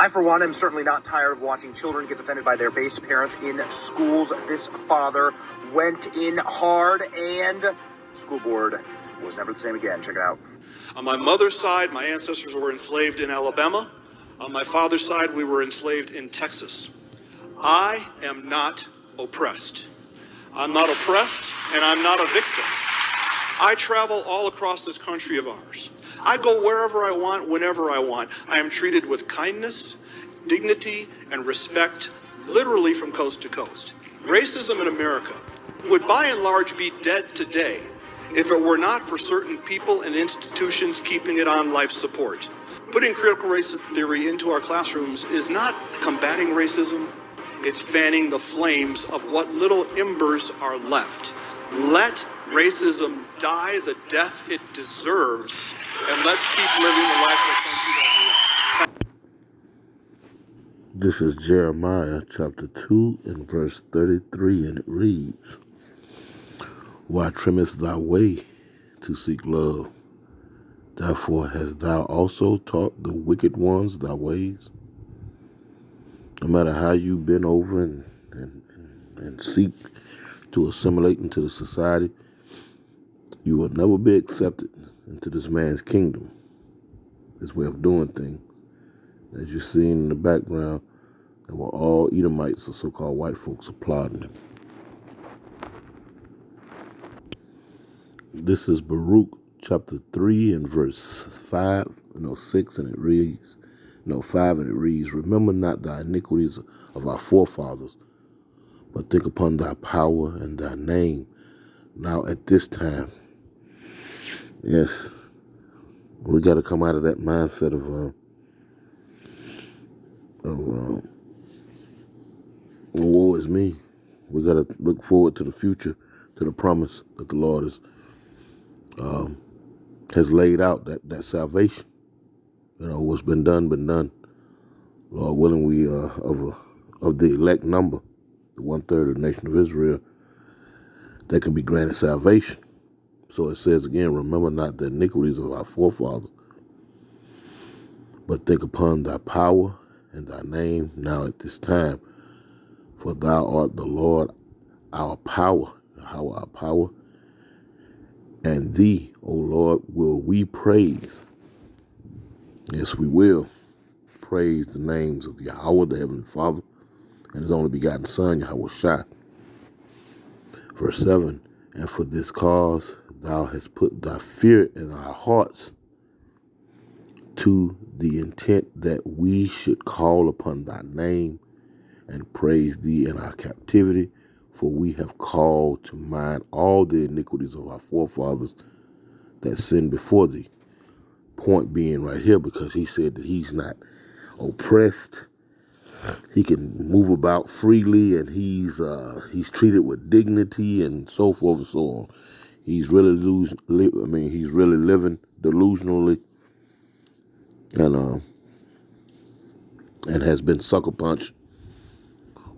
I, for one, am certainly not tired of watching children get defended by their base parents in schools. This father went in hard, and the school board was never the same again. Check it out. On my mother's side, my ancestors were enslaved in Alabama. On my father's side, we were enslaved in Texas. I am not oppressed. I'm not oppressed, and I'm not a victim. I travel all across this country of ours. I go wherever I want, whenever I want. I am treated with kindness, dignity, and respect, literally from coast to coast. Racism in America would by and large be dead today if it were not for certain people and institutions keeping it on life support. Putting critical race theory into our classrooms is not combating racism, it's fanning the flames of what little embers are left. Let racism die the death it deserves, and let's keep living the life of the country that we are. This is Jeremiah chapter 2 and verse 33, and it reads, Why trimmest thou way to seek love? Therefore hast thou also taught the wicked ones thy ways. No matter how you bend over and seek to assimilate into the society, you will never be accepted into this man's kingdom, his way of doing things. As you see in the background, they were all Edomites, or so-called white folks, applauding him. This is Baruch chapter 3 and verse 6, and it reads, 5, and it reads, Remember not thy iniquities of our forefathers, but think upon thy power and thy name now at this time. Yes, we got to come out of that mindset of woe is me. We got to look forward to the future, to the promise that the Lord has laid out, that salvation. What's been done. Lord willing, we of the elect number, the 1/3 of the nation of Israel, that can be granted salvation. So it says again, remember not the iniquities of our forefathers, but think upon thy power and thy name now at this time. For thou art the Lord our power, our power, and thee, O Lord, will we praise. Yes, we will praise the names of Yahweh, the Heavenly Father, and his only begotten Son, Yahweh Shai. Verse 7, And for this cause thou hast put thy fear in our hearts, to the intent that we should call upon thy name and praise thee in our captivity, for we have called to mind all the iniquities of our forefathers that sinned before thee. Point being right here, because he said that he's not oppressed. He can move about freely, and he's treated with dignity and so forth and so on. He's really he's really living delusionally, and has been sucker punched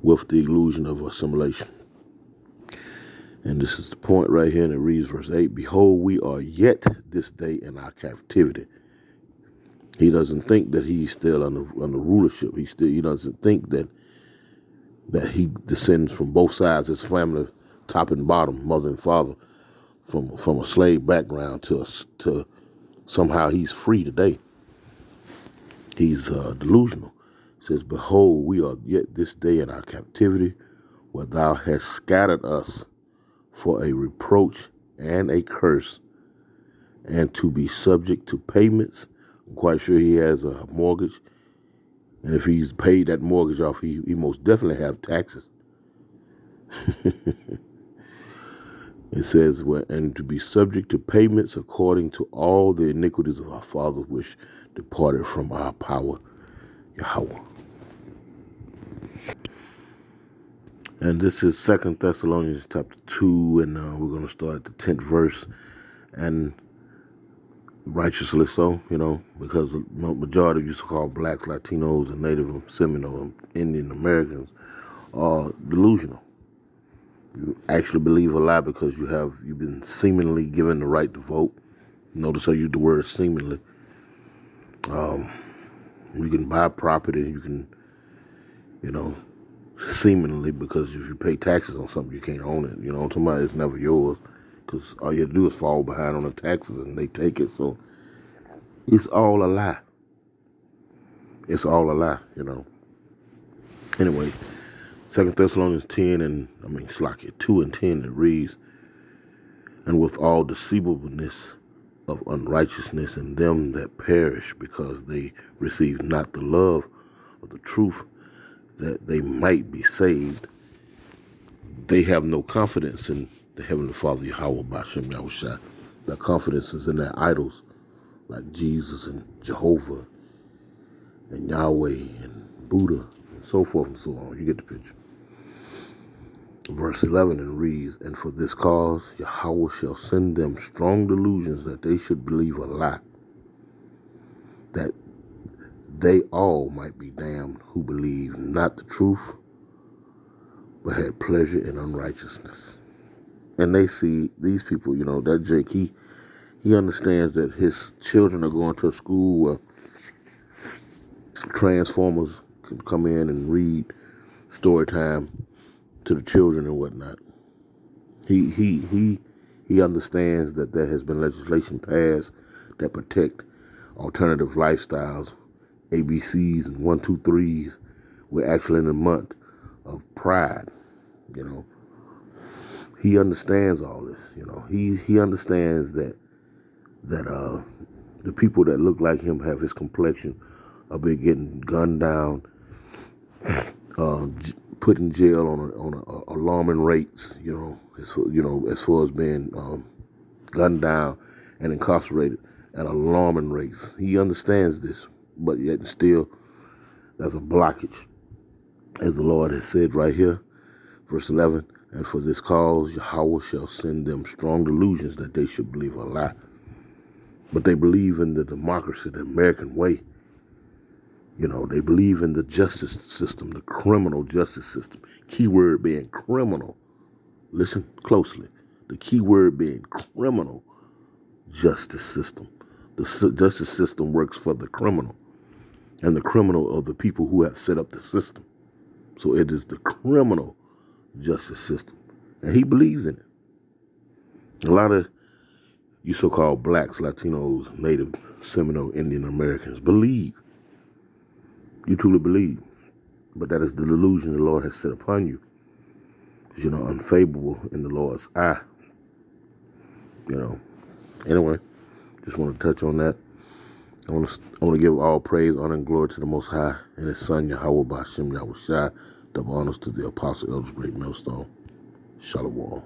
with the illusion of assimilation. And this is the point right here, and it reads verse 8, Behold, we are yet this day in our captivity. He doesn't think that he's still under rulership. He doesn't think that he descends from both sides, his family, top and bottom, mother and father, from a slave background to somehow he's free today. He's delusional. It says, Behold, we are yet this day in our captivity, where thou hast scattered us for a reproach and a curse, and to be subject to payments. I'm quite sure he has a mortgage, and if he's paid that mortgage off, he most definitely have taxes. It says, and to be subject to payments according to all the iniquities of our fathers which departed from our power, Yahweh. And this is 2 Thessalonians chapter 2, and we're going to start at the 10th verse. And righteously so, because the majority used to call blacks, Latinos, and Native Seminole and Indian Americans are delusional. You actually believe a lie because you've been seemingly given the right to vote. Notice I use the word seemingly. You can buy property. You can, seemingly, because if you pay taxes on something, you can't own it. You know what I'm talking about? It's never yours, because all you have to do is fall behind on the taxes and they take it. So it's all a lie. It's all a lie, Anyway, 2 Thessalonians 2 and 10, it reads, and with all deceivableness of unrighteousness in them that perish, because they receive not the love of the truth, that they might be saved. They have no confidence in the Heavenly Father, Yahweh Bashem Yahushua. Their confidence is in their idols, like Jesus and Jehovah and Yahweh and Buddha and so forth and so on. You get the picture. Verse 11 and reads, and for this cause Yahweh shall send them strong delusions that they should believe a lie, that they all might be damned who believe not the truth, but had pleasure in unrighteousness. And they see these people, that Jake, he understands that his children are going to a school where Transformers can come in and read story time to the children and whatnot. He understands that there has been legislation passed that protect alternative lifestyles, ABCs and 1, 2, 3s. We're actually in a month of pride, He understands all this, He understands that the people that look like him, have his complexion, are been getting gunned down, put in jail on alarming rates, as far as being gunned down and incarcerated at alarming rates. He understands this, but yet still there's a blockage, as the Lord has said right here, verse 11. And for this cause Yahweh shall send them strong delusions that they should believe a lie. But they believe in the democracy, the American way. They believe in the justice system, the criminal justice system. Key word being criminal. Listen closely. The key word being criminal justice system. The justice system works for the criminal. And the criminal are the people who have set up the system. So it is the criminal justice system. And he believes in it. A lot of you so-called blacks, Latinos, Native, Seminole, Indian Americans believe. You truly believe. But that is the delusion the Lord has set upon you. Because you're unfavorable in the Lord's eye. Anyway, just want to touch on that. I want to give all praise, honor, and glory to the Most High and His Son, Yahweh Bashem Yahushua. Double honors to the Apostle, Elders, Great Millstone. Shalom.